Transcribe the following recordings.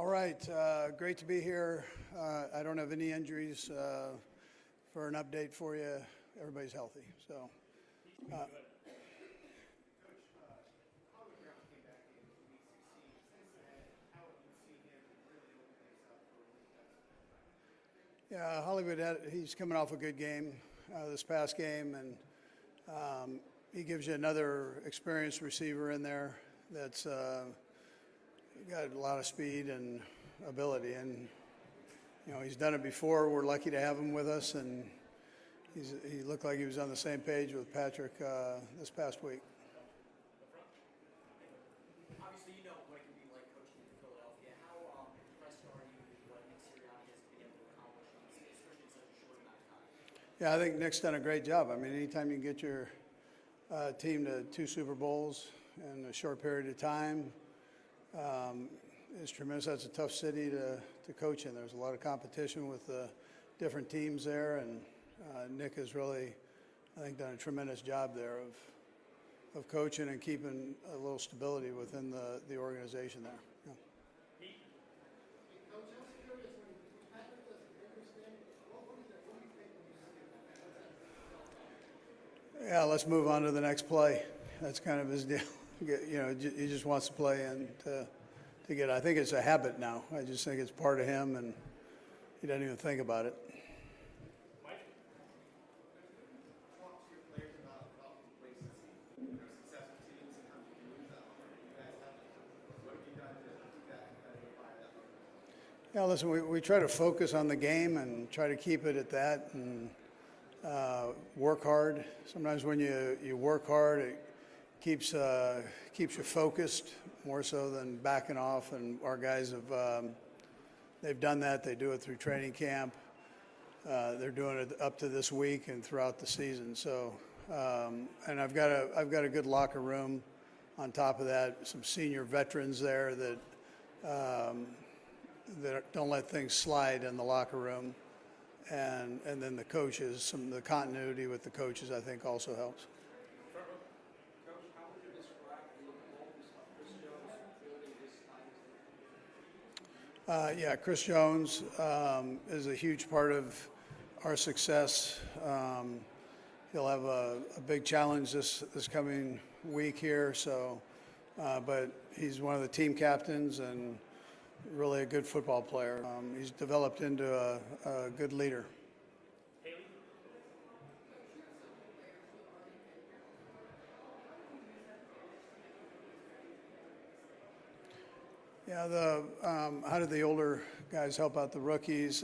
All right, great to be here. I don't have any injuries. For an update for you, everybody's healthy. So. Yeah, Hollywood, he's coming off a good game this past game, and he gives you another experienced receiver in there that's got a lot of speed and ability. And, you know, he's done it before. We're lucky to have him with us, and he looked like he was on the same page with Patrick this past week. Obviously, you know what it can be like coaching in Philadelphia. How impressed are you with what Nick Sirianni has been able to accomplish, especially in such a short amount of time? Yeah, I think Nick's done a great job. I mean, anytime you can get your team to 2 Super Bowls in a short period of time, it's tremendous. That's a tough city to coach in. There's a lot of competition with the different teams there, and Nick has really, I think, done a tremendous job there of coaching and keeping a little stability within the organization there. Yeah. Yeah, let's move on to the next play. That's kind of his deal. You know, he just wants to play and to get. I think it's a habit now. I just think it's part of him, and he doesn't even think about it. Yeah, listen, we try to focus on the game and try to keep it at that, and work hard. Sometimes when you work hard, it keeps you focused more so than backing off. And our guys they've done that. They do it through training camp. They're doing it up to this week and throughout the season. So, and I've got a good locker room. On top of that, some senior veterans there that don't let things slide in the locker room. And then the coaches, the continuity with the coaches, I think, also helps. Coach, how would you describe the importance of Chris Jones building this time? Yeah, Chris Jones is a huge part of our success. He'll have a big challenge this coming week here. So, but he's one of the team captains and really a good football player. He's developed into a good leader. Yeah, how did the older guys help out the rookies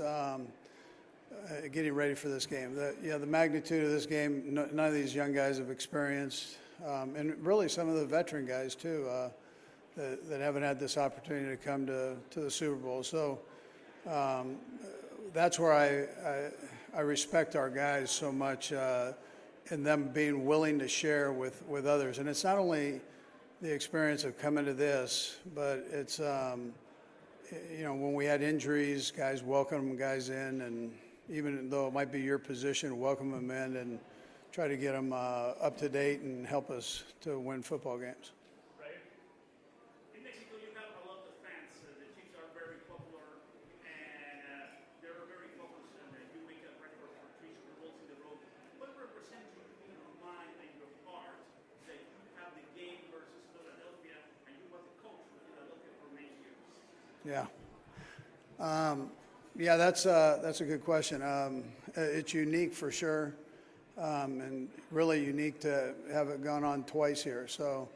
getting ready for this game? The magnitude of this game, none of these young guys have experienced, and really some of the veteran guys too. That haven't had this opportunity to come to the Super Bowl. So that's where I respect our guys so much in them being willing to share with others. And it's not only the experience of coming to this, but it's, you know, when we had injuries, guys welcome guys in, and even though it might be your position, welcome them in and try to get them up to date and help us to win football games. Yeah. Yeah, that's a good question. It's unique for sure, and really unique to have it gone on twice here. So,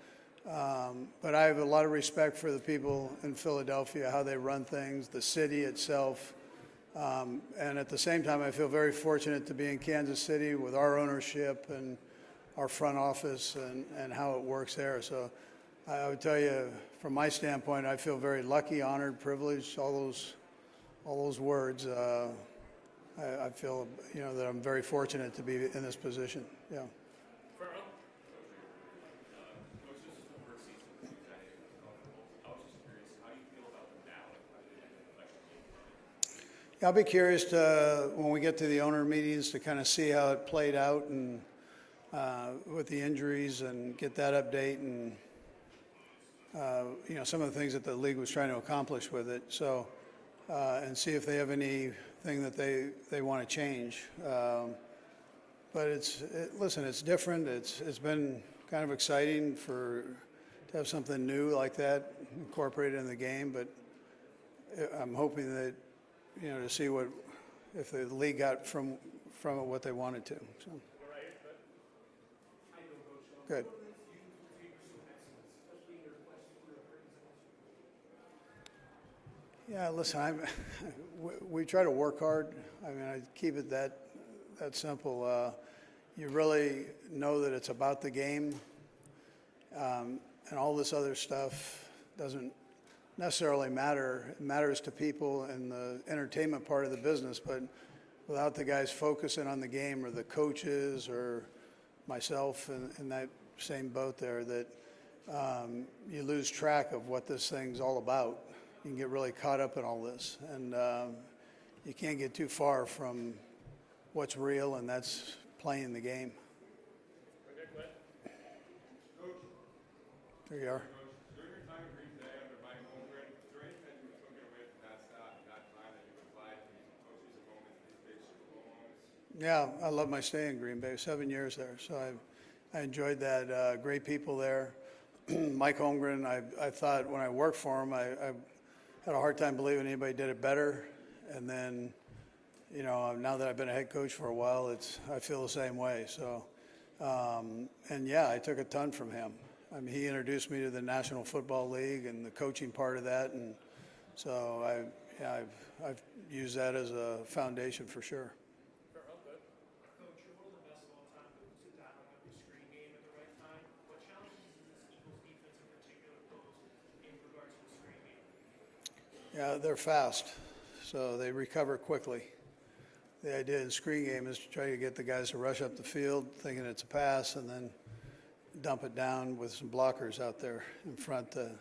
but I have a lot of respect for the people in Philadelphia, how they run things, the city itself, and at the same time, I feel very fortunate to be in Kansas City with our ownership and our front office and how it works there. So, I would tell you, from my standpoint, I feel very lucky, honored, privileged, all those words. I feel, you know, that I'm very fortunate to be in this position. Yeah. I'll be curious to, when we get to the owner meetings, to kind of see how it played out and with the injuries and get that update and some of the things that the league was trying to accomplish with it. So, and see if they have anything that they want to change. But listen, it's different. It's been kind of exciting to have something new like that incorporated in the game. But I'm hoping that, to see if the league got from it what they wanted to. So. Good. Yeah, listen, we try to work hard. I mean, I keep it that simple. You really know that it's about the game, and all this other stuff doesn't necessarily matter. It matters to people in the entertainment part of the business, but without the guys focusing on the game, or the coaches, or myself in that same boat there, that you lose track of what this thing's all about. You can get really caught up in all this, and you can't get too far from what's real, and that's playing the game. There you are. During your time in Green Bay under Mahomes, is there anything you took away from that staff and that time that you would apply to these coaches and moments, these big Super Bowl moments? Yeah, I love my stay in Green Bay. 7 years there, so I enjoyed that. Great people there. Mike Holmgren, I thought when I worked for him, I had a hard time believing anybody did it better. And then, now that I've been a head coach for a while, I feel the same way. So, and yeah, I took a ton from him. I mean, he introduced me to the National Football League and the coaching part of that, and so I've used that as a foundation for sure. Coach, you're one of the best of all time to dial up the screen game at the right time. What challenges does this Eagles defense in particular pose in regards to the screen game? Yeah, they're fast, so they recover quickly. The idea in the screen game is to try to get the guys to rush up the field thinking it's a pass, and then dump it down with some blockers out there in front to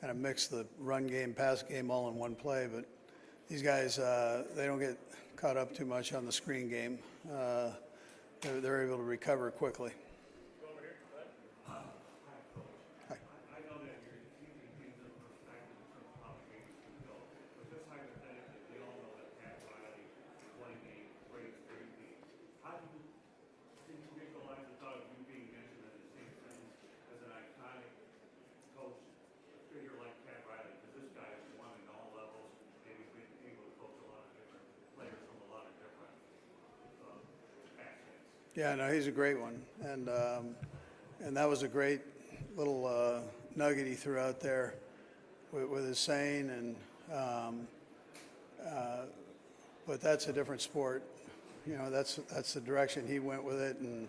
kind of mix the run game, pass game all in one play. But these guys, they don't get caught up too much on the screen game. They're able to recover quickly. Hi. I know that you're keeping things in perspective in terms of how the game is go, but just hypothetically, we all know that Pat Riley won a great team. How do you visualize the thought of you being mentioned in the same sentence as an iconic coach, a figure like Pat Riley? Because this guy has won at all levels, and he's been able to coach a lot of different players from a lot of different aspects. Yeah, no, he's a great one, and that was a great little nugget he threw out there with his saying, and but that's a different sport. That's the direction he went with it, and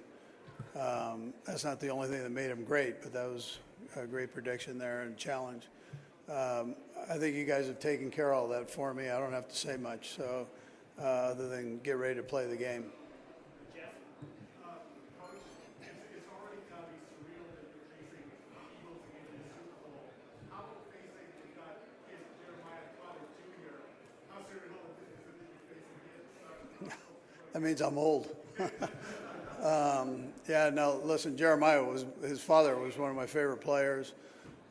that's not the only thing that made him great, but that was a great prediction there and challenge. I think you guys have taken care of all that for me. I don't have to say much, so other than get ready to play the game. Coach, it's already got to be surreal that you're facing the Eagles again in the Super Bowl. How about facing you got kids, Jeremiah Pollard Jr.? How surreal is it that you're facing him? That means I'm old. Yeah, no, listen, Jeremiah his father was one of my favorite players.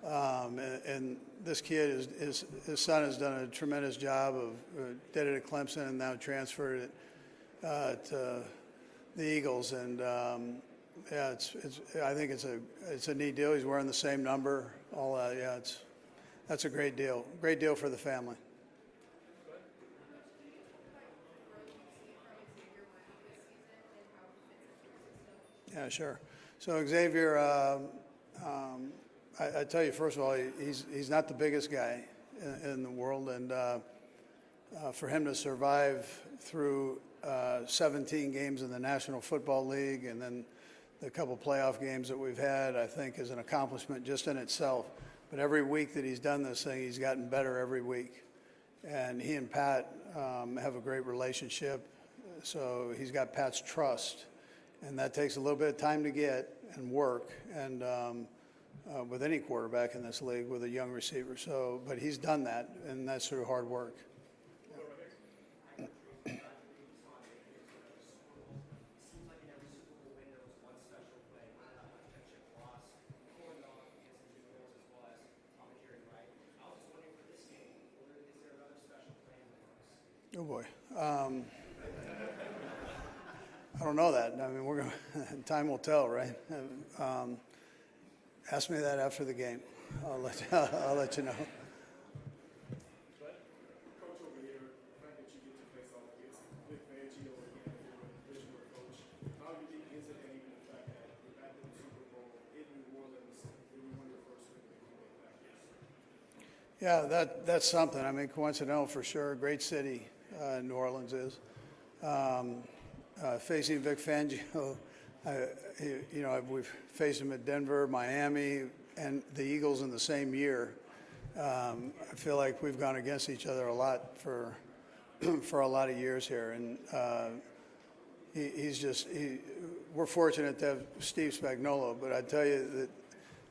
And this kid, his son has done a tremendous job did it at Clemson and now transferred it to the Eagles. And yeah, I think it's a neat deal. He's wearing the same number, all that. Yeah, that's a great deal. Great deal for the family. Yeah, sure. So Xavier, I tell you, first of all, he's not the biggest guy in the world, and for him to survive through 17 games in the National Football League and then the couple playoff games that we've had, I think is an accomplishment just in itself. But every week that he's done this thing, he's gotten better every week. And he and Pat have a great relationship, so he's got Pat's trust. And that takes a little bit of time to get and work, and with any quarterback in this league with a young receiver. So, but he's done that, and that's through hard work. Oh boy. I don't know that. I mean, we're going. Time will tell, right? Ask me that after the game. I'll let you know. Coach over here, the fact that you get to face off against Vic Fangio again, you're a coach. How unique is it, and even the fact that you're back in the Super Bowl in New Orleans, when you won your first ring that you made back here? Yeah, that's something. I mean, coincidental for sure. Great city, New Orleans is. Facing Vic Fangio, we've faced him at Denver, Miami, and the Eagles in the same year. I feel like we've gone against each other a lot for a lot of years here, and we're fortunate to have Steve Spagnuolo. But I tell you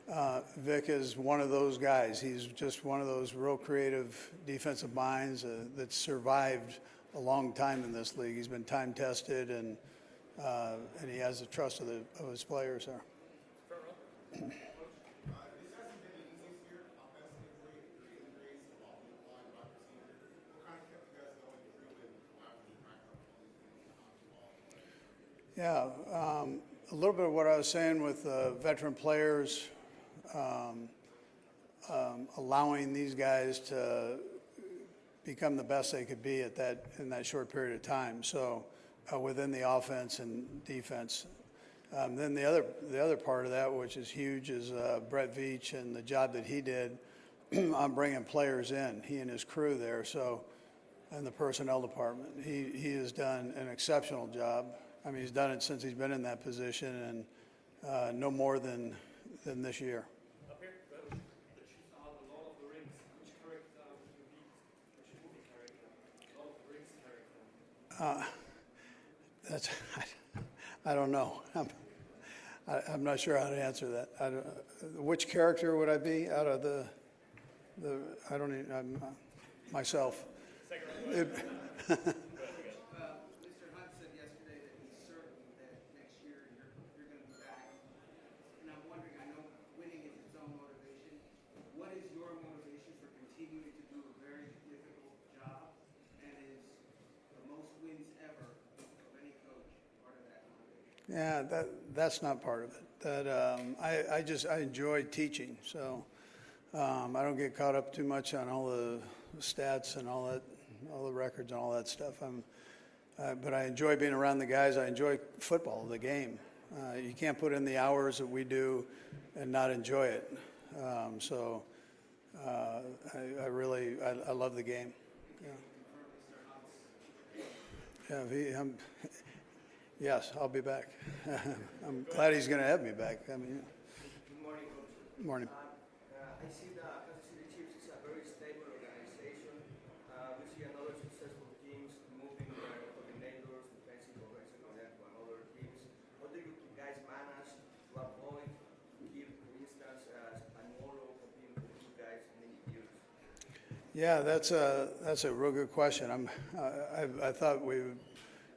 that Vic is one of those guys. He's just one of those real creative defensive minds that survived a long time in this league. He's been time tested, and he has the trust of his players there. This hasn't been an easy year offensively, three injuries, offensive line, wide receiver. What kind of kept you guys going through and after you cracked up all these things on the ball? Yeah, a little bit of what I was saying with veteran players, allowing these guys to become the best they could be in that short period of time. So within the offense and defense. Then the other part of that, which is huge, is Brett Veach and the job that he did on bringing players in. He and his crew there. So, and the personnel department, he has done an exceptional job. I mean, he's done it since he's been in that position, and no more than this year. Up here, the Lord of the Rings, which character would you be? Which movie character? Lord of the Rings character? I don't know. I'm not sure how to answer that. Which character would I be out of the I don't even, myself. Mr. Hunt said yesterday that he's certain that next year you're going to be back. And I'm wondering, I know winning is its own motivation. What is your motivation for continuing to do a very difficult job? And is the most wins ever of any coach part of that motivation? Yeah, that's not part of it. I enjoy teaching, so I don't get caught up too much on all the stats and all the records and all that stuff. But I enjoy being around the guys. I enjoy football, the game. You can't put in the hours that we do and not enjoy it. I love the game. Yeah. Yes, I'll be back. I'm glad he's going to have me back. I mean, Good morning, Coach. good morning. I see the Kansas City Chiefs is a very stable organization. We see another successful teams moving their coordinators, defensive, offensive coordinator to another teams. How do you guys manage to avoid, keep, for instance, Spagnuolo competing with you guys in many years? Yeah, that's a real good question. I thought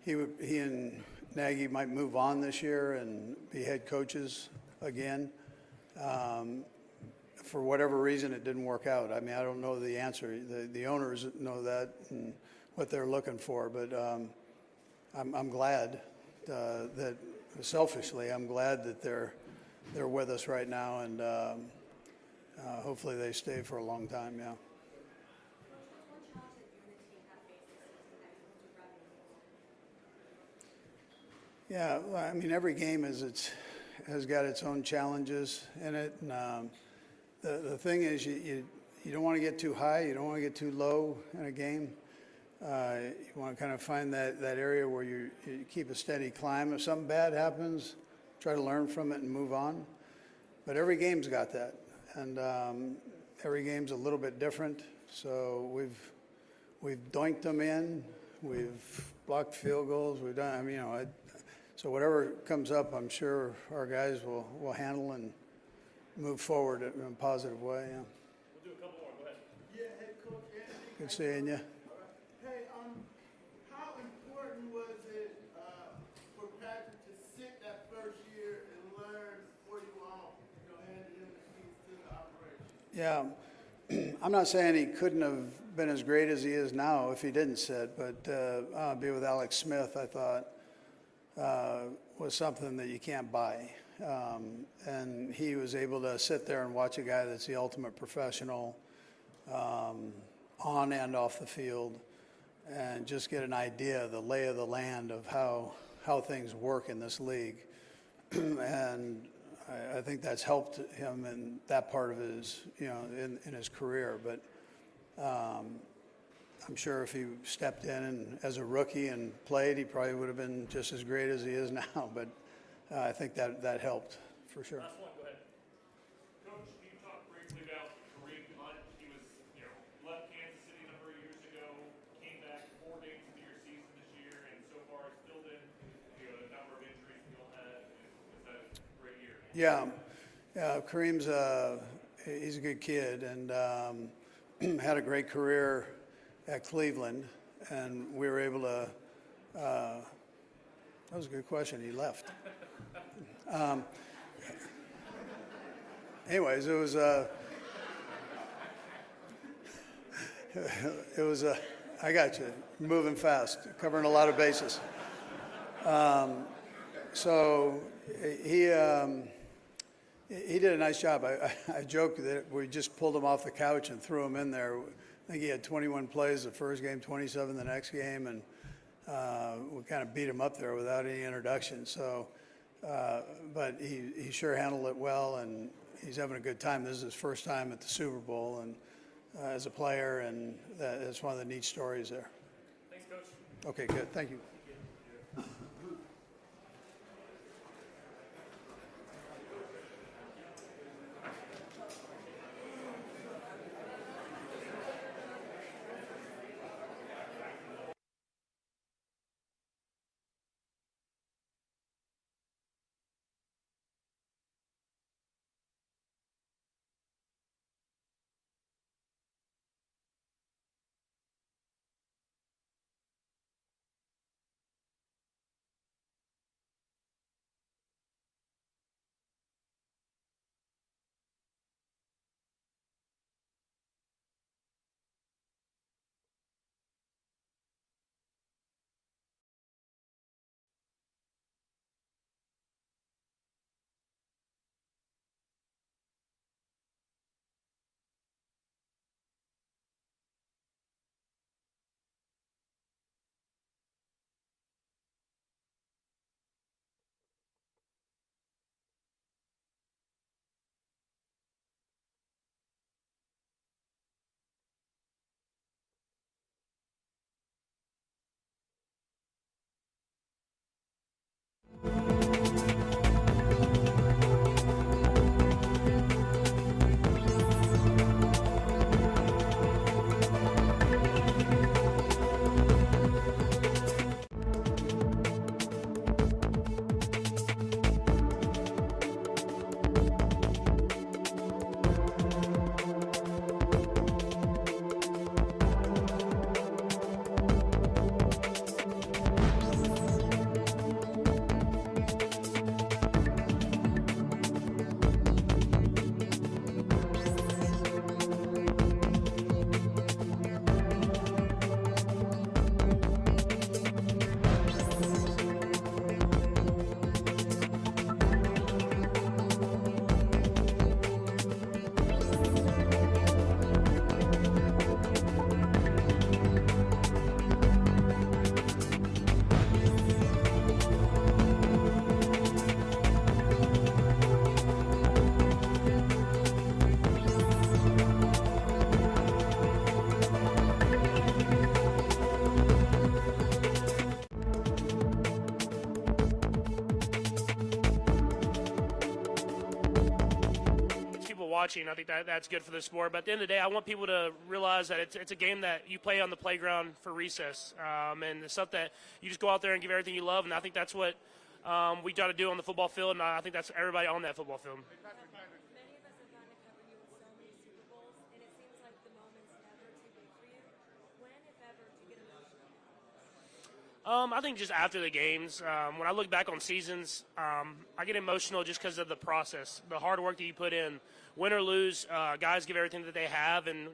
he and Nagy might move on this year and be head coaches again. For whatever reason, it didn't work out. I mean, I don't know the answer. The owners know that and what they're looking for. But I'm glad that, selfishly, I'm glad that they're with us right now, and hopefully they stay for a long time. Yeah. Yeah, well, I mean, every game has got its own challenges in it. And the thing is, you don't want to get too high, you don't want to get too low in a game. You want to kind of find that area where you keep a steady climb. If something bad happens, try to learn from it and move on. But every game's got that, and every game's a little bit different. So we've doinked them in, we've blocked field goals, we've done. I mean, so whatever comes up, I'm sure our guys will handle and move forward in a positive way. Yeah. We'll do a couple more. Go ahead. Yeah, head coach Anthony. Good seeing you. Hey, how important was it for Patrick to sit that first year and learn before you handed him the keys to the operation? Yeah, I'm not saying he couldn't have been as great as he is now if he didn't sit. But be with Alex Smith, I thought, was something that you can't buy. And he was able to sit there and watch a guy that's the ultimate professional on and off the field and just get an idea, the lay of the land of how things work in this league. And I think that's helped him in that part of his, in his career. But I'm sure if he stepped in and as a rookie and played, he probably would have been just as great as he is now. But I think that helped for sure. Last one, go ahead. Coach, can you talk briefly about Kareem Hunt? He was, left Kansas City a number of years ago, came back 4 games into your season this year, and so far it's still been, the number of injuries he'll have. It's had a great year. Yeah, Kareem's he's a good kid and had a great career at Cleveland, and we were able to. That was a good question. He left. Anyways, it was I got you moving fast, covering a lot of bases. So he did a nice job. I joked that we just pulled him off the couch and threw him in there. I think he had 21 plays the first game, 27 the next game, and we kind of beat him up there without any introduction. So, but he sure handled it well, and he's having a good time. This is his first time at the Super Bowl, and as a player, and that's one of the neat stories there. Thanks, Coach. Okay, good. Thank you. Watching. I think that's good for the sport. But at the end of the day, I want people to realize that it's a game that you play on the playground for recess, and it's stuff that you just go out there and give everything you love. And I think that's what we try to do on the football field, and I think that's everybody on that football field. Many of us have gotten to cover you with so many Super Bowls, and it seems like the moment's never too big for you. When, if ever, do you get emotional? I think just after the games, when I look back on seasons, I get emotional just because of the process, the hard work that you put in. Win or lose, guys give everything that they have, and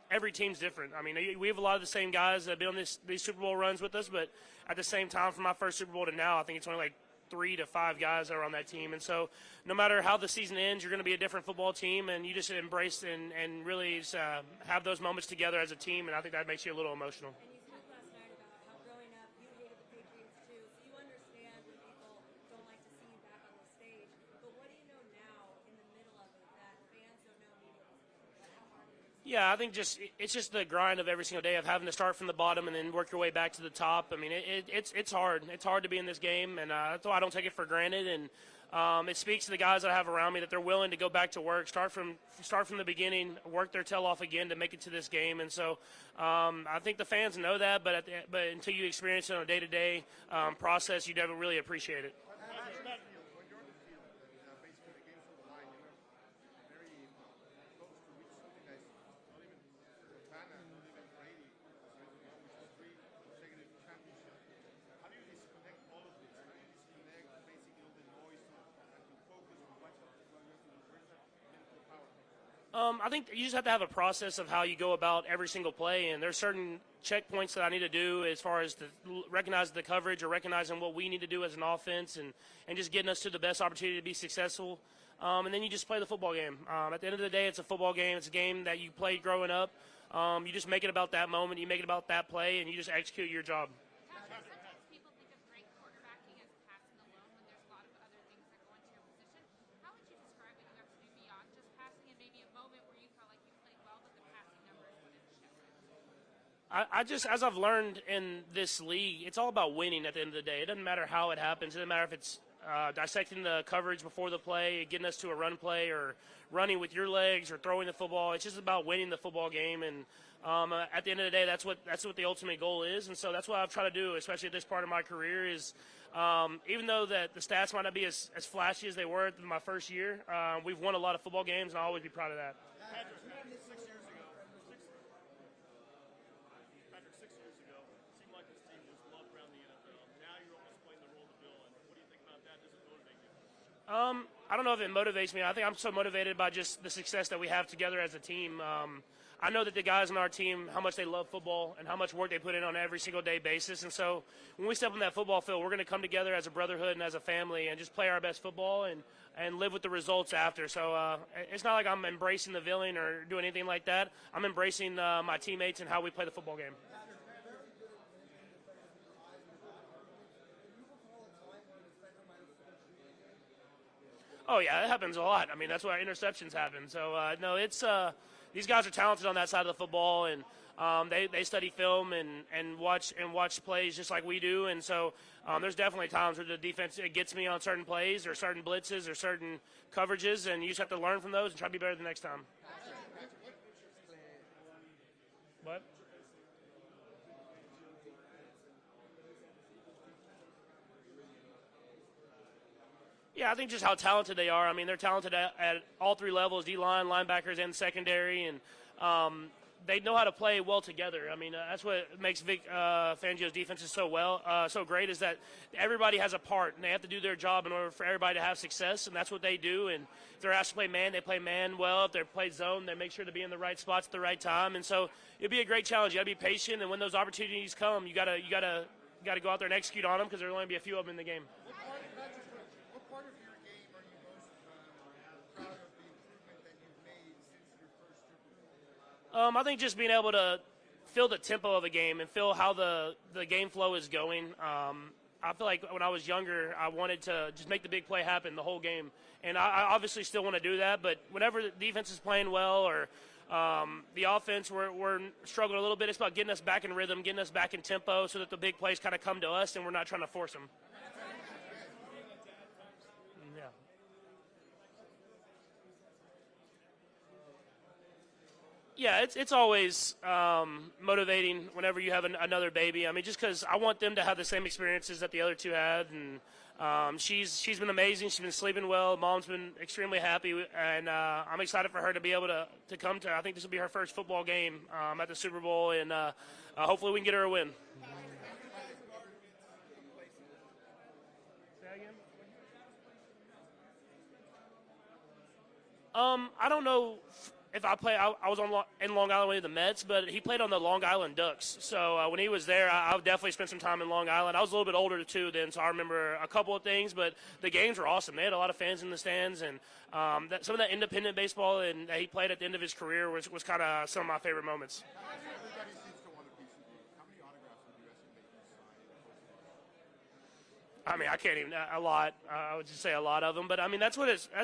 every team's different. I mean, we have a lot of the same guys that have been on these Super Bowl runs with us, but at the same time, from my first Super Bowl to now, I think it's only like 3 to 5 guys that are on that team. And so no matter how the season ends, you're going to be a different football team, and you just embrace and really have those moments together as a team, and I think that makes you a little emotional. And you spoke last night about how growing up you hated the Patriots too, so you understand when people don't like to see you back on the stage. But what do you know now in the middle of it that fans don't know immediately? But how hard it is? Yeah, I think it's just the grind of every single day of having to start from the bottom and then work your way back to the top. I mean, it's hard. It's hard to be in this game, and that's why I don't take it for granted. And it speaks to the guys that I have around me that they're willing to go back to work, start from the beginning, work their tail off again to make it to this game. And so I think the fans know that, but until you experience it on a day-to-day process, you never really appreciate it. I think you just have to have a process of how you go about every single play, and there's certain checkpoints that I need to do as far as to recognize the coverage or recognizing what we need to do as an offense and just getting us to the best opportunity to be successful. And then you just play the football game. At the end of the day, it's a football game. It's a game that you played growing up. You just make it about that moment. You make it about that play, and you just execute your job. Sometimes people think of great quarterbacking as passing alone when there's a lot of other things that go into your position. How would you describe what you have to do beyond just passing and maybe a moment where you felt like you played well but the passing numbers wouldn't show? I just, as I've learned in this league, it's all about winning at the end of the day. It doesn't matter how it happens. It doesn't matter if it's dissecting the coverage before the play, getting us to a run play, or running with your legs or throwing the football. It's just about winning the football game. And at the end of the day, that's what the ultimate goal is. And so that's what I've tried to do, especially at this part of my career, is even though that the stats might not be as flashy as they were in my first year, we've won a lot of football games, and I'll always be proud of that. Patrick, 6 years ago, it seemed like this team was loved around the NFL. Now you're almost playing the role of the villain. What do you think about that? Does it motivate you? I don't know if it motivates me. I think I'm so motivated by just the success that we have together as a team. I know that the guys on our team, how much they love football and how much work they put in on an every single day basis. And so when we step on that football field, we're going to come together as a brotherhood and as a family and just play our best football and live with the results after. So it's not like I'm embracing the villain or doing anything like that. I'm embracing my teammates and how we play the football game. Oh, yeah, it happens a lot. I mean, that's why interceptions happen. So, no, it's these guys are talented on that side of the football, and they study film and watch plays just like we do. And so there's definitely times where the defense gets me on certain plays or certain blitzes or certain coverages, and you just have to learn from those and try to be better the next time. What? Yeah, I think just how talented they are. I mean, they're talented at all 3 levels, D-line, linebackers, and secondary, and they know how to play well together. I mean, that's what makes Vic Fangio's defenses so great, is that everybody has a part, and they have to do their job in order for everybody to have success, and that's what they do. And if they're asked to play man, they play man well. If they're played zone, they make sure to be in the right spots at the right time. And so it'll be a great challenge. You got to be patient, and when those opportunities come, you got to go out there and execute on them, because there'll only be a few of them in the game. What part of your game are you most proud of the improvement that you've made since your first Super Bowl? I think just being able to feel the tempo of a game and feel how the game flow is going. I feel like when I was younger, I wanted to just make the big play happen the whole game. And I obviously still want to do that, but whenever the defense is playing well or the offense, we're struggling a little bit, it's about getting us back in rhythm, getting us back in tempo so that the big plays kind of come to us and we're not trying to force them. Yeah, it's always motivating whenever you have another baby. I mean, just because I want them to have the same experiences that the other 2 had, and she's been amazing. She's been sleeping well. Mom's been extremely happy, and I'm excited for her to be able to come to. I think this will be her first football game at the Super Bowl, and hopefully we can get her a win. I don't know if I play. I was in Long Island with the Mets, but he played on the Long Island Ducks. So when he was there, I definitely spent some time in Long Island. I was a little bit older too then, so I remember a couple of things. But the games were awesome. They had a lot of fans in the stands, and some of that independent baseball and that he played at the end of his career was kind of some of my favorite moments. Everybody seems to want a piece of you. How many autographs would you estimate you sign? I mean, I can't even a lot. I would just say a lot of them, but I mean that's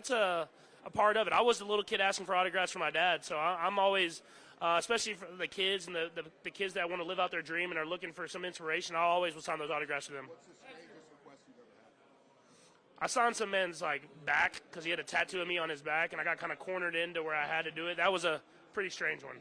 a part of it. I was a little kid asking for autographs for my dad, so I'm always, especially for the kids and the kids that want to live out their dream and are looking for some inspiration. I always will sign those autographs to them. What's the strangest request you've ever had? I signed some man's back because he had a tattoo of me on his back, and I got kind of cornered into where I had to do it. That was a pretty strange one.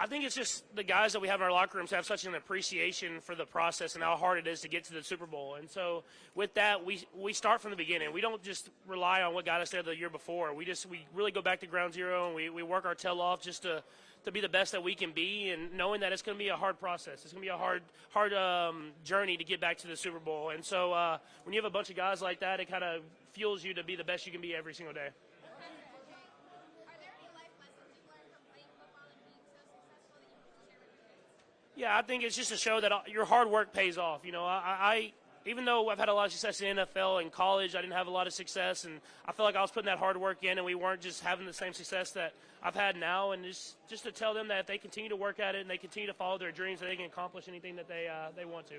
I think it's just the guys that we have in our locker rooms have such an appreciation for the process and how hard it is to get to the Super Bowl. And so with that, we start from the beginning. We don't just rely on what got us there the year before. We really go back to ground zero, and we work our tail off just to be the best that we can be, and knowing that it's going to be a hard process. It's going to be a hard journey to get back to the Super Bowl. And so when you have a bunch of guys like that, it kind of fuels you to be the best you can be every single day. Yeah, I think it's just to show that your hard work pays off. You know, I even though I've had a lot of success in the NFL and college, I didn't have a lot of success, and I feel like I was putting that hard work in, and we weren't just having the same success that I've had now. And just to tell them that if they continue to work at it and they continue to follow their dreams, that they can accomplish anything that they want to.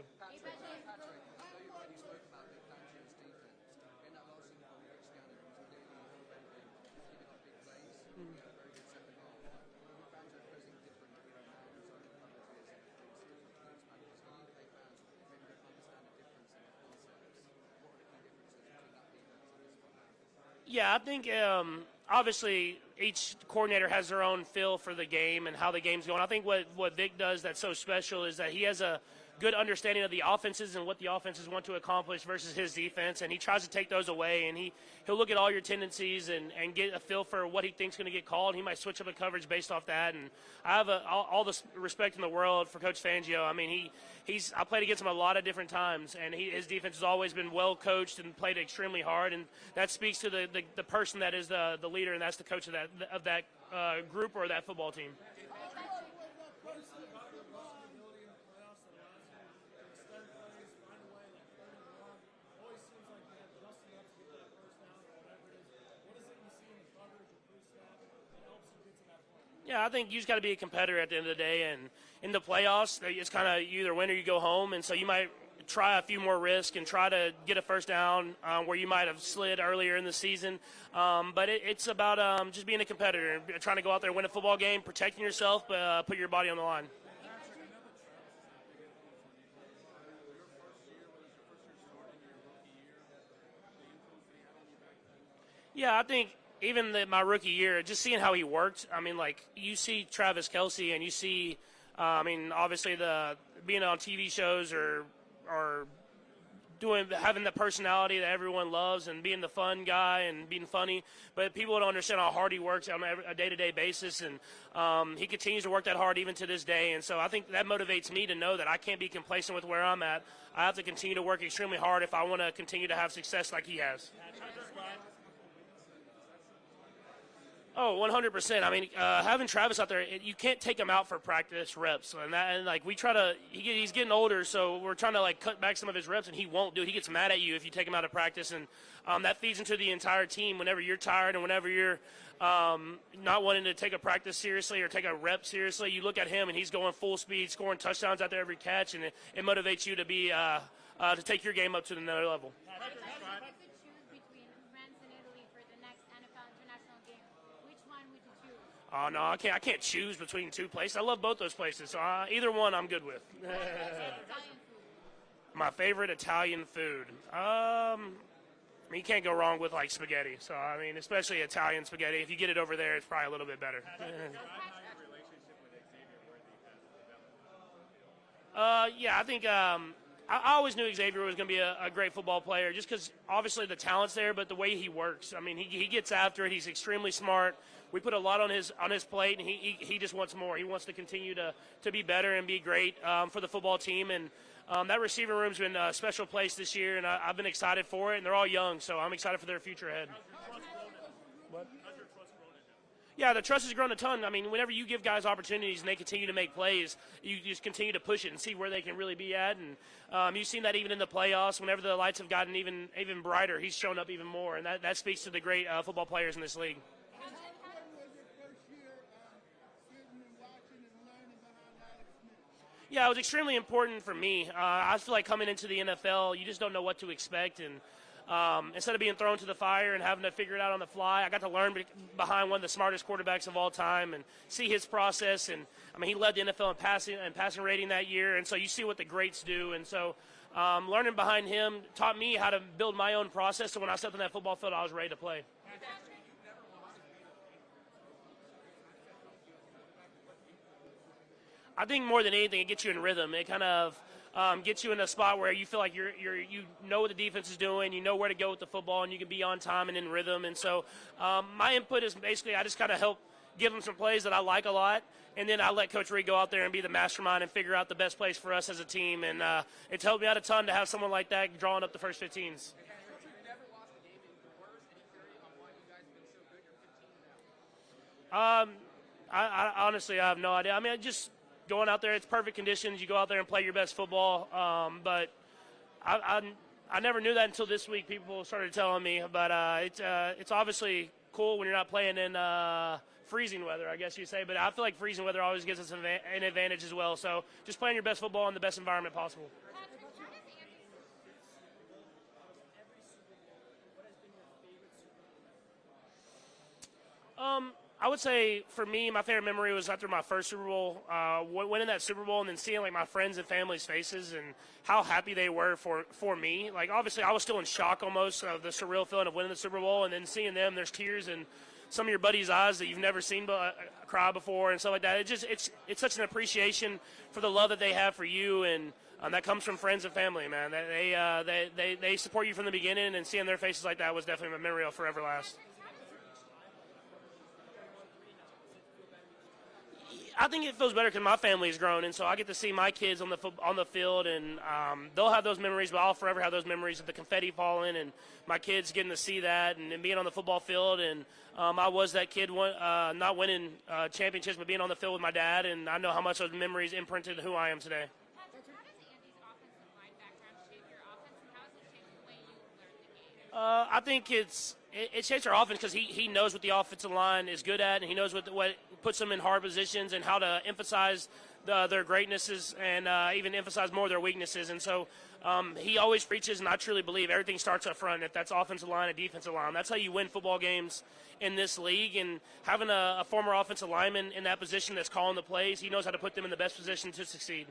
Yeah, I think obviously each coordinator has their own feel for the game and how the game's going. I think what Vic does that's so special is that he has a good understanding of the offenses and what the offenses want to accomplish versus his defense, and he tries to take those away, and he'll look at all your tendencies and get a feel for what he thinks is going to get called. He might switch up a coverage based off that, and I have all the respect in the world for Coach Fangio. I mean, I played against him a lot of different times, and his defense has always been well coached and played extremely hard, and that speaks to the person that is the leader, and that's the coach of that group or that football team. Yeah, I think you just got to be a competitor at the end of the day, and in the playoffs, it's kind of you either win or you go home, and so you might try a few more risks and try to get a first down where you might have slid earlier in the season. But it's about just being a competitor and trying to go out there and win a football game, protecting yourself, but put your body on the line. Yeah, I think even my rookie year, just seeing how he worked, I mean, like, you see Travis Kelce and you see, obviously being on TV shows or having the personality that everyone loves and being the fun guy and being funny, but people don't understand how hard he works on a day-to-day basis, and he continues to work that hard even to this day. And so I think that motivates me to know that I can't be complacent with where I'm at. I have to continue to work extremely hard if I want to continue to have success like he has. Oh, 100%. I mean, having Travis out there, you can't take him out for practice reps, and like we try to. He's getting older, so we're trying to like cut back some of his reps, and he won't do it. He gets mad at you if you take him out of practice, and that feeds into the entire team. Whenever you're tired and whenever you're not wanting to take a practice seriously or take a rep seriously, you look at him and he's going full speed, scoring touchdowns out there every catch, and it motivates you to be to take your game up to another level. Oh, no, I can't choose between two places. I love both those places, so either one I'm good with. My favorite Italian food. I mean, you can't go wrong with, like, spaghetti. So, I mean, especially Italian spaghetti. If you get it over there, it's probably a little bit better. Yeah, I think I always knew Xavier was going to be a great football player, just because obviously the talent's there, but the way he works. I mean, he gets after it. He's extremely smart. We put a lot on his plate, and he just wants more. He wants to continue to be better and be great for the football team. And that receiver room's been a special place this year, and I've been excited for it. And they're all young, so I'm excited for their future ahead. Yeah, the trust has grown a ton. I mean, whenever you give guys opportunities and they continue to make plays, you just continue to push it and see where they can really be at. And you've seen that even in the playoffs. Whenever the lights have gotten even brighter, he's shown up even more. And that speaks to the great football players in this league. How important was your first year sitting and watching and learning behind Alex Smith? Yeah, it was extremely important for me. I feel like coming into the NFL, you just don't know what to expect. And instead of being thrown to the fire and having to figure it out on the fly, I got to learn behind one of the smartest quarterbacks of all time and see his process. And I mean, he led the NFL in passing rating that year, and so you see what the greats do. And so learning behind him taught me how to build my own process. So when I stepped on that football field, I was ready to play. I think more than anything, it gets you in rhythm. It kind of gets you in a spot where you feel like you know what the defense is doing, you know where to go with the football, and you can be on time and in rhythm. And so my input is basically I just kind of help give them some plays that I like a lot, and then I let Coach Reed go out there and be the mastermind and figure out the best plays for us as a team. And it's helped me out a ton to have someone like that drawing up the first 15s. I honestly, I have no idea. I mean, just going out there, it's perfect conditions. You go out there and play your best football. But I never knew that until this week. People started telling me. But it's obviously cool when you're not playing in freezing weather, I guess you say. But I feel like freezing weather always gives us an advantage as well. So just playing your best football in the best environment possible. I would say for me, my favorite memory was after my first Super Bowl, winning that Super Bowl, and then seeing like my friends and family's faces and how happy they were for me. Like obviously, I was still in shock almost of the surreal feeling of winning the Super Bowl, and then seeing them, there's tears in some of your buddies' eyes that you've never seen cry before and stuff like that. It's such an appreciation for the love that they have for you, and that comes from friends and family, man. They support you from the beginning, and seeing their faces like that was definitely a memory that'll forever last. I think it feels better because my family's grown, and so I get to see my kids on the field, and they'll have those memories, but I'll forever have those memories of the confetti falling and my kids getting to see that and being on the football field. And I was that kid, not winning championships, but being on the field with my dad, and I know how much those memories imprinted who I am today. Patrick, how does Andy's offensive line background shape your offense, and how has it shaped the way you learn the game? I think it shapes our offense because he knows what the offensive line is good at, and he knows what puts them in hard positions and how to emphasize their greatnesses and even emphasize more their weaknesses. And so he always preaches, and I truly believe everything starts up front. If that's offensive line and defensive line, that's how you win football games in this league. And having a former offensive lineman in that position that's calling the plays, he knows how to put them in the best position to succeed.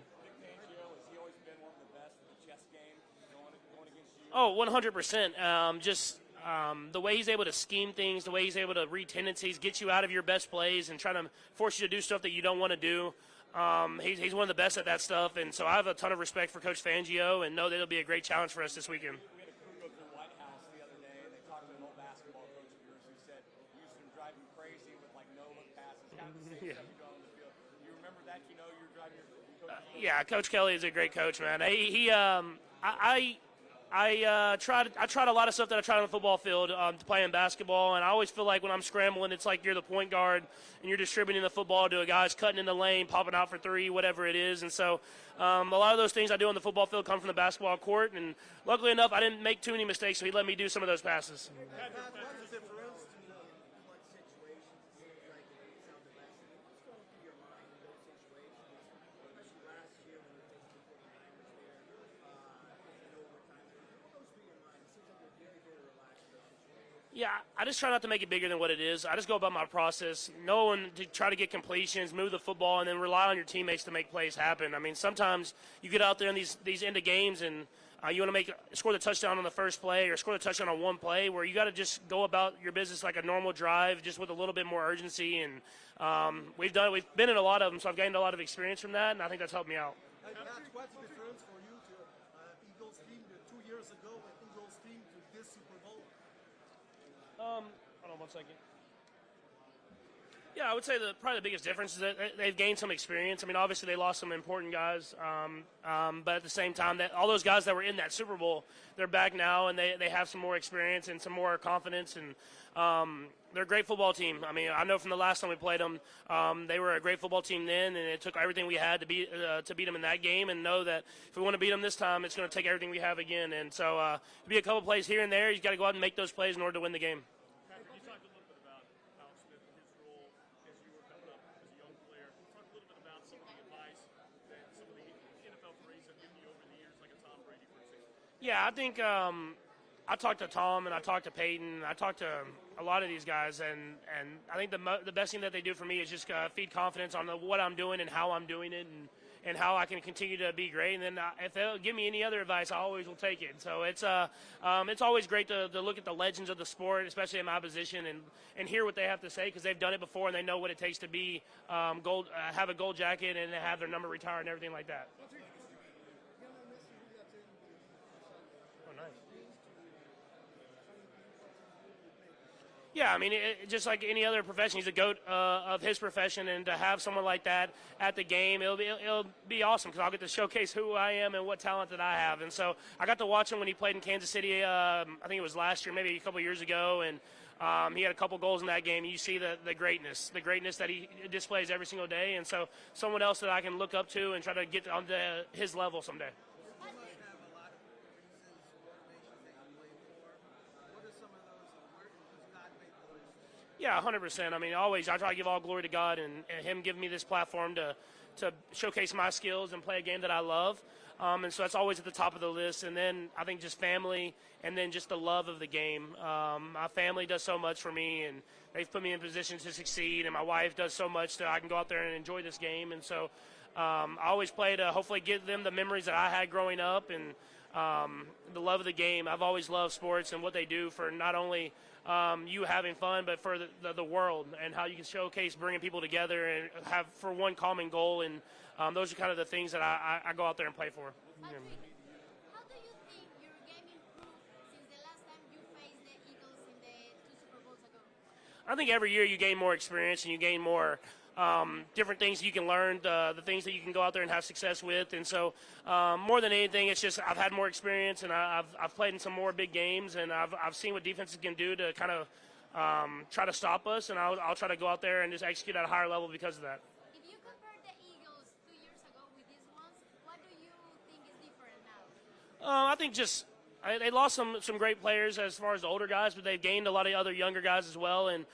Oh, 100%. The way he's able to scheme things, the way he's able to read tendencies, get you out of your best plays and try to force you to do stuff that you don't want to do. He's one of the best at that stuff, and so I have a ton of respect for Coach Fangio and know that it'll be a great challenge for us this weekend. We had a crew go to the White House the other day, and they talked to an old basketball coach of yours who said you used to drive him crazy with like no-look passes, kind of the same stuff you do on the field. You remember that? You know, you're driving your coach. Yeah, Coach Kelly is a great coach, man. I tried a lot of stuff that I tried on the football field playing basketball, and I always feel like when I'm scrambling, it's like you're the point guard and you're distributing the football to a guy who's cutting in the lane, popping out for three, whatever it is. And so a lot of those things I do on the football field come from the basketball court, and luckily enough, I didn't make too many mistakes, so he let me do some of those passes. Yeah, I just try not to make it bigger than what it is. I just go about my process, knowing to try to get completions, move the football, and then rely on your teammates to make plays happen. I mean, sometimes you get out there in these end of games and you want to score the touchdown on the first play or score the touchdown on one play where you got to just go about your business like a normal drive, just with a little bit more urgency. And we've been in a lot of them, so I've gained a lot of experience from that, and I think that's helped me out. What's the difference for you to Hold on 1 second. Yeah, I would say probably the biggest difference is that they've gained some experience. I mean, obviously they lost some important guys, but at the same time, that all those guys that were in that Super Bowl, they're back now, and they have some more experience and some more confidence, and they're a great football team. I mean, I know from the last time we played them, they were a great football team then, and it took everything we had to beat them in that game, and know that if we want to beat them this time, it's going to take everything we have again. And so it'll be a couple plays here and there. You've got to go out and make those plays in order to win the game. Patrick, you talked a little bit about Al Smith and his role as you were coming up as a young player. Talk a little bit about some of the advice that some of the NFL praise have given you over the years, like a Tom Brady, for example. Yeah, I think I talked to Tom and I talked to Peyton. I talked to a lot of these guys, and I think the best thing that they do for me is just feed confidence on what I'm doing and how I'm doing it, and how I can continue to be great. And then if they'll give me any other advice, I always will take it. So it's always great to look at the legends of the sport, especially in my position, and hear what they have to say, because they've done it before and they know what it takes to be have a gold jacket and have their number retired and everything like that. Oh, nice. Yeah, I mean, just like any other profession, he's a GOAT of his profession, and to have someone like that at the game, it'll be awesome, because I'll get to showcase who I am and what talent that I have. And so I got to watch him when he played in Kansas City, I think it was last year, maybe a couple years ago, and he had a couple goals in that game. You see the greatness that he displays every single day, and so someone else that I can look up to and try to get onto his level someday. Yeah, 100%. I mean, always I try to give all glory to God and him giving me this platform to showcase my skills and play a game that I love. And so that's always at the top of the list. And then I think just family, and then just the love of the game. My family does so much for me, and they've put me in positions to succeed. And my wife does so much that I can go out there and enjoy this game. And so I always play to hopefully give them the memories that I had growing up, and the love of the game. I've always loved sports and what they do for not only you having fun, but for the world, and how you can showcase bringing people together and have for one common goal. And those are kind of the things that I go out there and play for. Patrick, how do you think your game improved since the last time you faced the Eagles in the 2 Super Bowls ago? I think every year you gain more experience and you gain more different things you can learn, the things that you can go out there and have success with. And so more than anything, it's just I've had more experience, and I've played in some more big games, and I've seen what defenses can do to kind of try to stop us, and I'll try to go out there and just execute at a higher level because of that. If you compare the Eagles 2 years ago with these ones, what do you think is different now? I think just they lost some great players as far as the older guys, but they've gained a lot of other younger guys as well. And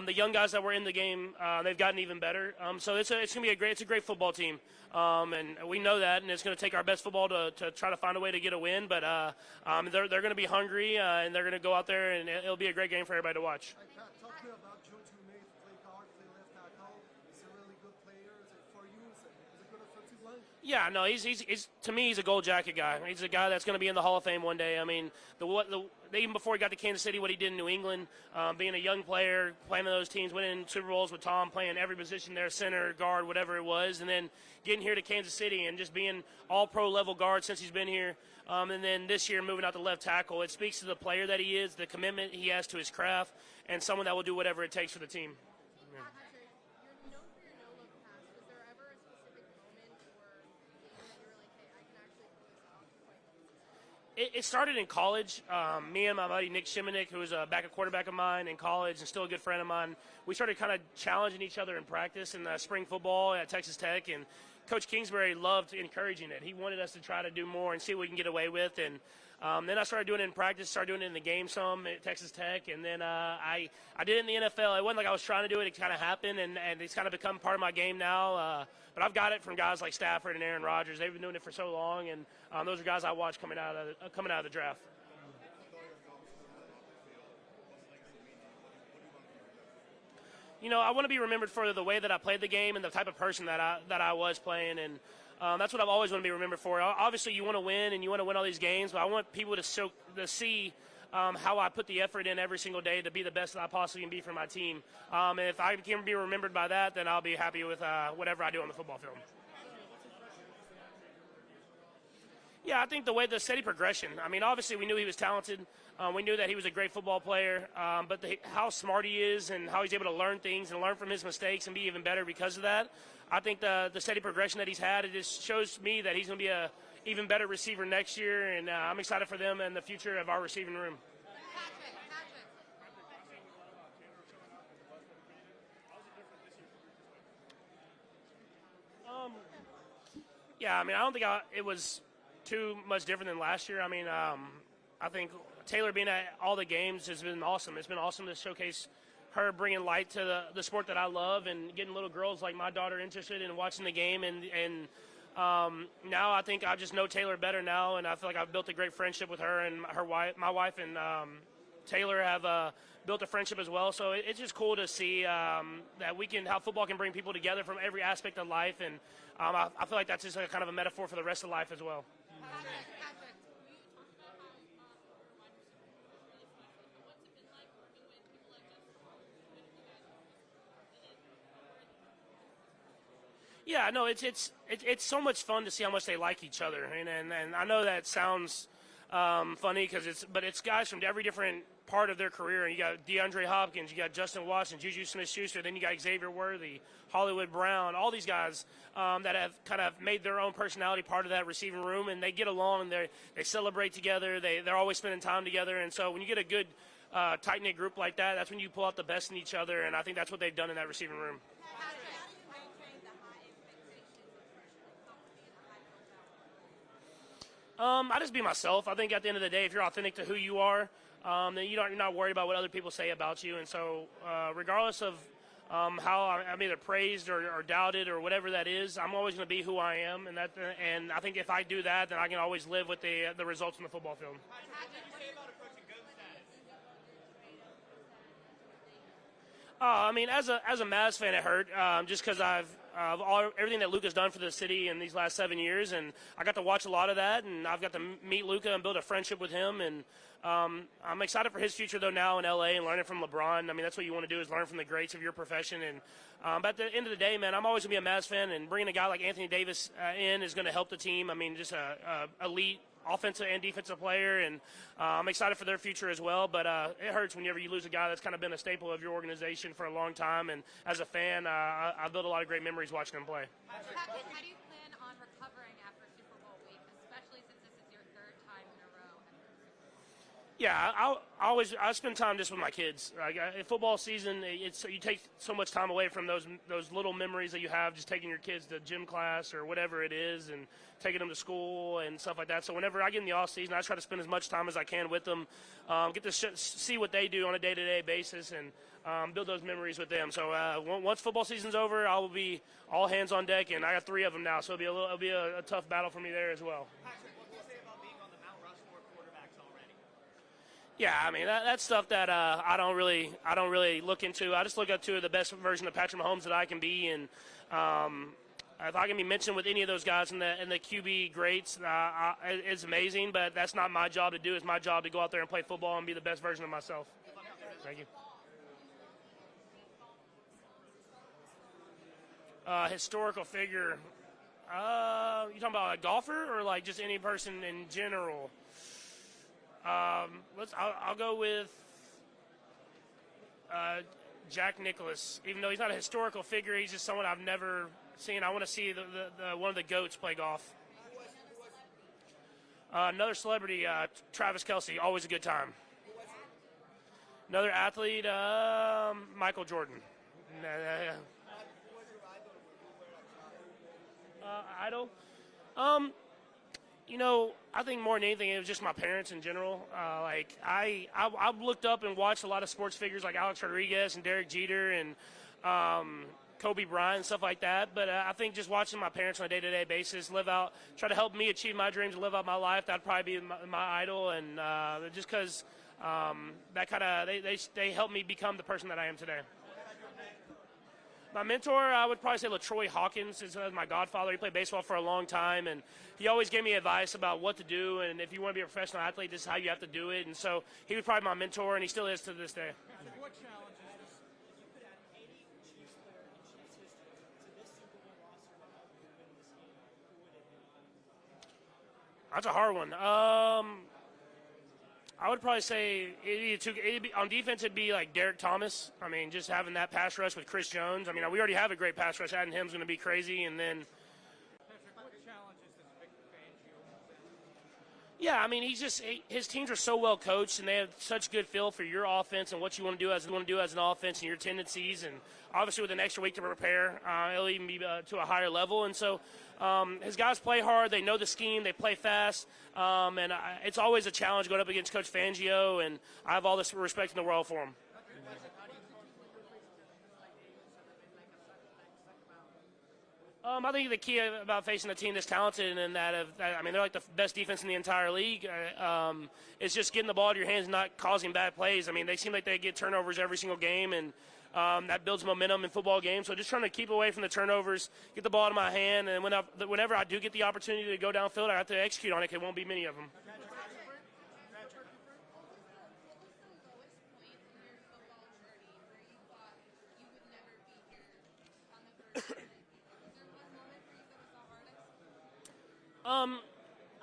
the young guys that were in the game, they've gotten even better. So it's going to be a great football team, and we know that. And it's going to take our best football to try to find a way to get a win. But they're going to be hungry, and they're going to go out there, and it'll be a great game for everybody to watch. Talk to me about Joe Toomey, play guard, play left tackle. He's a really good player. Is it for you? Is it good offensive line? Yeah, no, he's to me, he's a gold jacket guy. He's a guy that's going to be in the Hall of Fame one day. I mean, even before he got to Kansas City, what he did in New England, being a young player, playing in those teams, winning Super Bowls with Tom, playing every position there, center, guard, whatever it was, and then getting here to Kansas City and just being all-pro level guard since he's been here. And then this year moving out to left tackle. It speaks to the player that he is, the commitment he has to his craft, and someone that will do whatever it takes for the team. Patrick, you're known for your no-look pass. Was there ever a specific moment or game that you were like, hey, I can actually pull this off quite It started in college. Me and my buddy Nick Shimonik, who was a backup quarterback of mine in college and still a good friend of mine, we started kind of challenging each other in practice in spring football at Texas Tech, and Coach Kingsbury loved encouraging it. He wanted us to try to do more and see what we can get away with. And then I started doing it in practice, started doing it in the game some at Texas Tech, and then I did it in the NFL. It wasn't like I was trying to do it. It kind of happened, and it's kind of become part of my game now. But I've got it from guys like Stafford and Aaron Rodgers. They've been doing it for so long, and those are guys I watched coming out of the draft. You know, I want to be remembered for the way that I played the game and the type of person that I was playing, and that's what I've always want to be remembered for. Obviously, you want to win, and you want to win all these games, but I want people to see how I put the effort in every single day to be the best that I possibly can be for my team. And if I can be remembered by that, then I'll be happy with whatever I do on the football field. Yeah, I think the steady progression. I mean, obviously we knew he was talented. We knew that he was a great football player, but how smart he is and how he's able to learn things and learn from his mistakes and be even better because of that. I think the steady progression that he's had, it just shows me that he's going to be a even better receiver next year, and I'm excited for them and the future of our receiving room. Yeah, I mean, I don't think it was too much different than last year. I mean, I think Taylor being at all the games has been awesome. It's been awesome to showcase her bringing light to the sport that I love and getting little girls like my daughter interested in watching the game. And now I think I just know Taylor better now, and I feel like I've built a great friendship with her and her wife. My wife and Taylor have built a friendship as well. So it's just cool to see that how football can bring people together from every aspect of life. And I feel like that's just kind of a metaphor for the rest of life as well. Yeah, no, it's so much fun to see how much they like each other, and I know that sounds funny but it's guys from every different part of their career. You got DeAndre Hopkins, you got Justin Watson, Juju Smith-Schuster, then you got Xavier Worthy, Hollywood Brown, all these guys that have kind of made their own personality part of that receiving room, and they get along, they celebrate together, they're always spending time together, and so when you get a good tight-knit group like that, that's when you pull out the best in each other, and I think that's what they've done in that receiving room. I just be myself. I think at the end of the day, if you're authentic to who you are, then you're not worried about what other people say about you. And so regardless of how I'm either praised or doubted or whatever that is, I'm always going to be who I am. And I think if I do that, then I can always live with the results on the football field. I mean, as a Mavs fan, it hurt just because everything that Luka's done for the city in these last 7 years, and I got to watch a lot of that, and I've got to meet Luka and build a friendship with him, and I'm excited for his future though now in LA and learning from LeBron. I mean, that's what you want to do is learn from the greats of your profession, and but at the end of the day, man, I'm always gonna be a Mavs fan, and bringing a guy like Anthony Davis in is going to help the team. I mean, just a elite offensive and defensive player, and I'm excited for their future as well, but it hurts whenever you lose a guy that's kind of been a staple of your organization for a long time, and as a fan, I built a lot of great memories watching him play. How do you plan on recovering after Super Bowl week, especially since this is your third time in a row? Yeah, I spend time just with my kids. Like football season, you take so much time away from those little memories that you have, just taking your kids to gym class or whatever it is, and taking them to school and stuff like that. So whenever I get in the off season, I try to spend as much time as I can with them, get to see what they do on a day-to-day basis, and build those memories with them. So once football season's over, I will be all hands on deck, and I got 3 of them now, so it'll be a tough battle for me there as well. Yeah, I mean that's stuff that I don't really look into. I just look up to the best version of Patrick Mahomes that I can be, and if I can be mentioned with any of those guys in the QB greats, it's amazing. But that's not my job to do. It's my job to go out there and play football and be the best version of myself. Thank you. Historical figure. You talking about a golfer or like just any person in general? I'll go with Jack Nicklaus. Even though he's not a historical figure, he's just someone I've never seen. I want to see the one of the GOATs play golf. Another celebrity, Travis Kelce, always a good time. Another athlete, Michael Jordan. Idol? I think more than anything, it was just my parents in general. I've looked up and watched a lot of sports figures like Alex Rodriguez and Derek Jeter and Kobe Bryant and stuff like that. But I think just watching my parents on a day-to-day basis try to help me achieve my dreams and live out my life, that'd probably be my idol. And just because that kind of they helped me become the person that I am today. My mentor, I would probably say LaTroy Hawkins is my godfather. He played baseball for a long time, and he always gave me advice about what to do, and if you want to be a professional athlete, this is how you have to do it. And so he was probably my mentor, and he still is to this day. What challenges you could add any Chiefs player in Chiefs history to this Super Bowl roster to help you win this game? Who would it be? That's a hard one. I would probably say on defense it'd be like Derek Thomas. I mean, just having that pass rush with Chris Jones. I mean, we already have a great pass rush. Adding him's going to be crazy, and then. Yeah, I mean, his teams are so well coached, and they have such good feel for your offense and what you want to do as an offense and your tendencies. And obviously, with an extra week to prepare, it'll even be to a higher level. And so, his guys play hard. They know the scheme. They play fast. And it's always a challenge going up against Coach Fangio. And I have all this respect in the world for him. I think the key about facing a team that's talented and I mean, they're like the best defense in the entire league. It's just getting the ball to your hands and not causing bad plays. I mean, they seem like they get turnovers every single game, and that builds momentum in football games. So just trying to keep away from the turnovers, get the ball in my hand, and whenever I do get the opportunity to go downfield, I have to execute on it. It won't be many of them.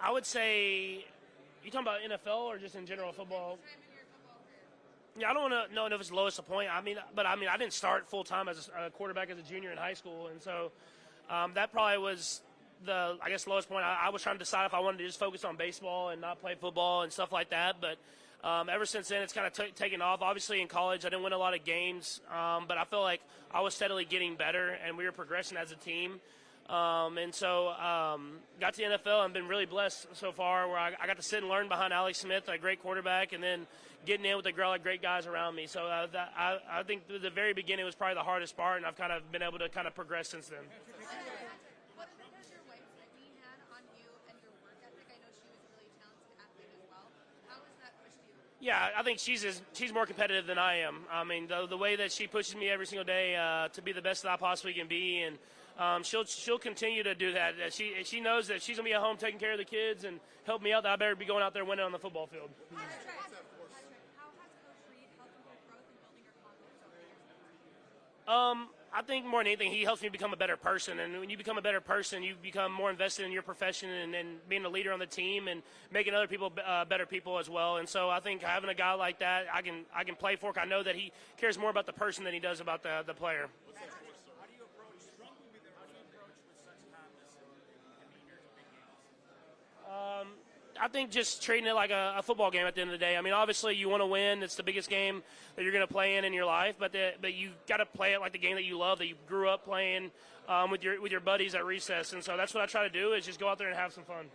I would say, you talking about NFL or just in general football? Yeah, I don't want to know if it's the lowest point. I didn't start full time as a quarterback as a junior in high school, and so that probably was the lowest point. I was trying to decide if I wanted to just focus on baseball and not play football and stuff like that. But ever since then, it's kind of taken off. Obviously, in college, I didn't win a lot of games, but I feel like I was steadily getting better, and we were progressing as a team. And so got to the NFL and been really blessed so far where I got to sit and learn behind Alex Smith, a great quarterback, and then getting in with the great guys around me. So I think the very beginning was probably the hardest part, and I've kind of been able to kind of progress since then. What effect has your wife Brittany had on you and your work ethic? I know she was a really talented athlete as well. How has that pushed you? Yeah, I think she's more competitive than I am. I mean, the way that she pushes me every single day to be the best that I possibly can be, and she'll continue to do that. She knows that she's gonna be at home taking care of the kids and help me out. That I better be going out there winning on the football field. How has Coach Reed helped with your growth and building your confidence over the years? I think more than anything, he helps me become a better person. And when you become a better person, you become more invested in your profession and being a leader on the team and making other people better people as well. And so I think having a guy like that, I can play for. I know that he cares more about the person than he does about the player. How do you approach with such calmness and demeanor to big games? I think just treating it like a football game at the end of the day. I mean, obviously you want to win. It's the biggest game that you're going to play in your life, but you got to play it like the game that you love, that you grew up playing with your buddies at recess. And so that's what I try to do, is just go out there and have some fun.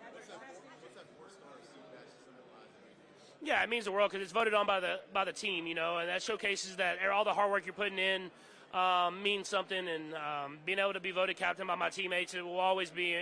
Yeah, it means the world because it's voted on by the team, and that showcases that all the hard work you're putting in means something. And being able to be voted captain by my teammates, it will always be